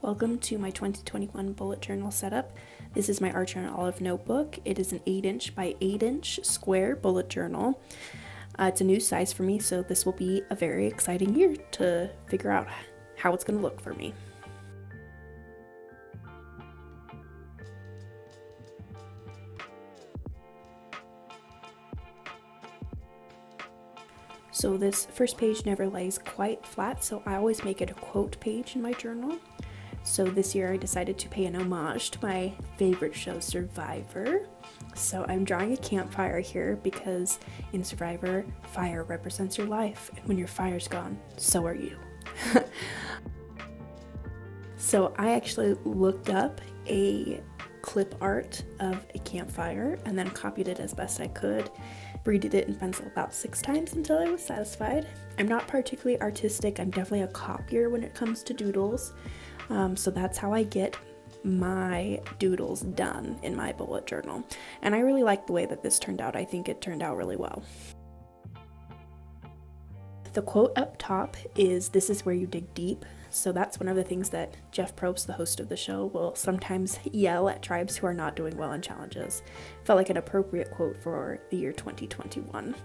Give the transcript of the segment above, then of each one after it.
Welcome to my 2021 bullet journal setup. This is my Archer and Olive notebook. It is an 8-inch by 8-inch square bullet journal. It's a new size for me, so this will be a very exciting year to figure out how it's going to look for me. So this first page never lays quite flat, so I always make it a quote page in my journal. So this year I decided to pay an homage to my favorite show, Survivor. So I'm drawing a campfire here because in Survivor, fire represents your life. And when your fire's gone, so are you. So I actually looked up a clip art of a campfire and then copied it as best I could. Braided it in pencil about 6 times until I was satisfied. I'm not particularly artistic. I'm definitely a copier when it comes to doodles. So that's how I get my doodles done in my bullet journal. And I really like the way that this turned out. I think it turned out really well. The quote up top is, "This is where you dig deep." So that's one of the things that Jeff Probst, the host of the show, will sometimes yell at tribes who are not doing well in challenges. Felt like an appropriate quote for the year 2021.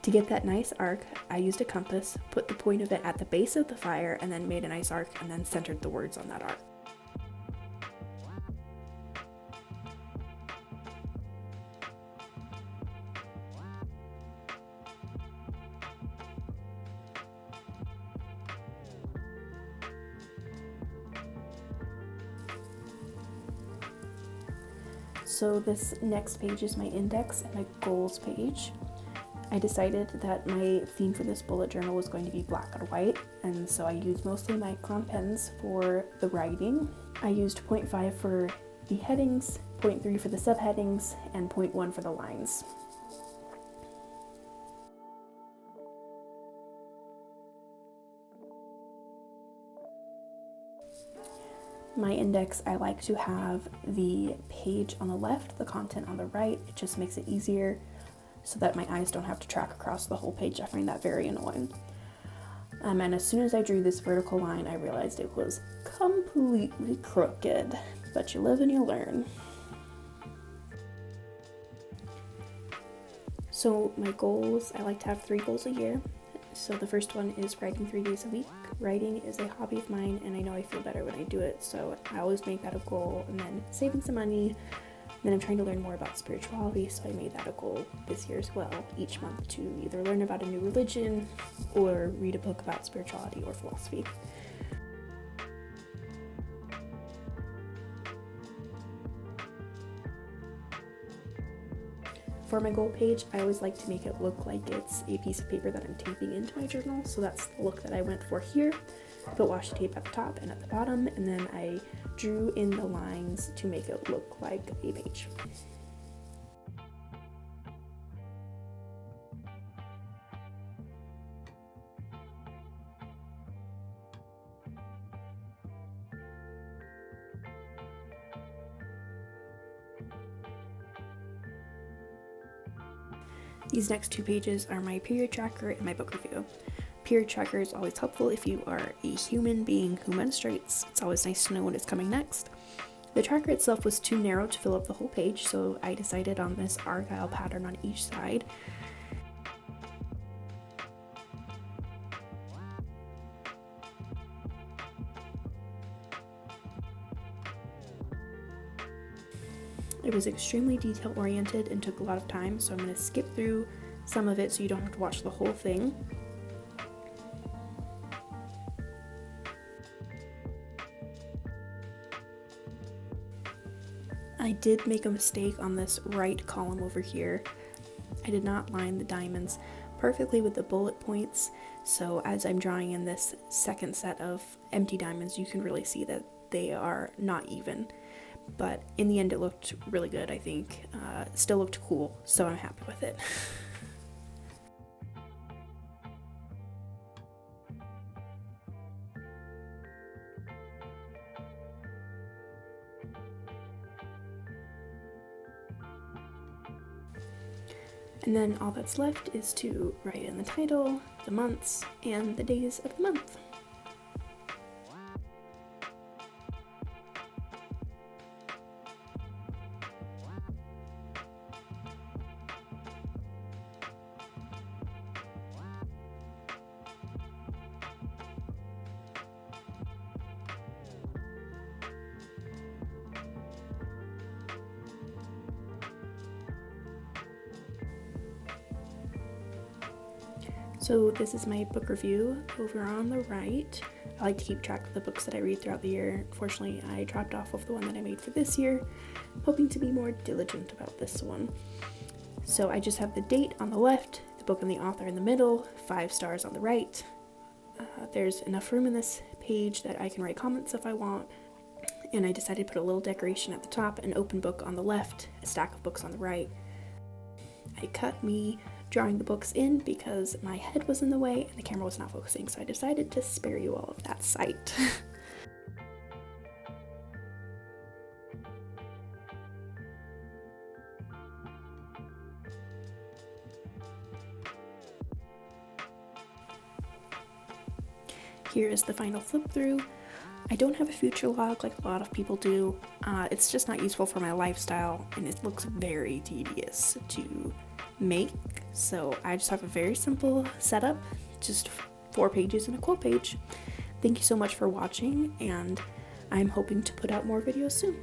To get that nice arc, I used a compass, put the point of it at the base of the fire, and then made a nice arc and then centered the words on that arc. So this next page is my index and my goals page. I decided that my theme for this bullet journal was going to be black and white, and so I used mostly micron pens for the writing. I used 0.5 for the headings, 0.3 for the subheadings, and 0.1 for the lines. My index, I like to have the page on the left, the content on the right. It just makes it easier so that my eyes don't have to track across the whole page. I find that very annoying. And as soon as I drew this vertical line, I realized it was completely crooked, but you live and you learn. So my goals, I like to have 3 goals a year. So the first one is writing 3 days a week. Writing is a hobby of mine, and I know I feel better when I do it, so I always make that a goal. And then saving some money. Then I'm trying to learn more about spirituality, so I made that a goal this year as well, each month, to either learn about a new religion or read a book about spirituality or philosophy. For my goal page, I always like to make it look like it's a piece of paper that I'm taping into my journal, so that's the look that I went for here. Put washi tape at the top and at the bottom, and then I drew in the lines to make it look like a page. These next 2 pages are my period tracker and my book review. Period tracker is always helpful if you are a human being who menstruates. It's always nice to know what is coming next. The tracker itself was too narrow to fill up the whole page, so I decided on this argyle pattern on each side. It was extremely detail oriented and took a lot of time, so I'm going to skip through some of it so you don't have to watch the whole thing. I did make a mistake on this right column over here. I did not line the diamonds perfectly with the bullet points, so as I'm drawing in this second set of empty diamonds, you can really see that they are not even. But in the end, it looked really good, I think. Still looked cool, so I'm happy with it. And then all that's left is to write in the title, the months, and the days of the month. So this is my book review over on the right. I like to keep track of the books that I read throughout the year. Unfortunately, I dropped off of the one that I made for this year, hoping to be more diligent about this one. So I just have the date on the left, the book and the author in the middle, 5 stars on the right. There's enough room in this page that I can write comments if I want. And I decided to put a little decoration at the top, an open book on the left, a stack of books on the right. I cut me drawing the books in because my head was in the way and the camera was not focusing, so I decided to spare you all of that sight. Here is the final flip through. I don't have a future log like a lot of people do. It's just not useful for my lifestyle and it looks very tedious to make. So I just have a very simple setup, just 4 pages and a quote page. Thank you so much for watching, and I'm hoping to put out more videos soon.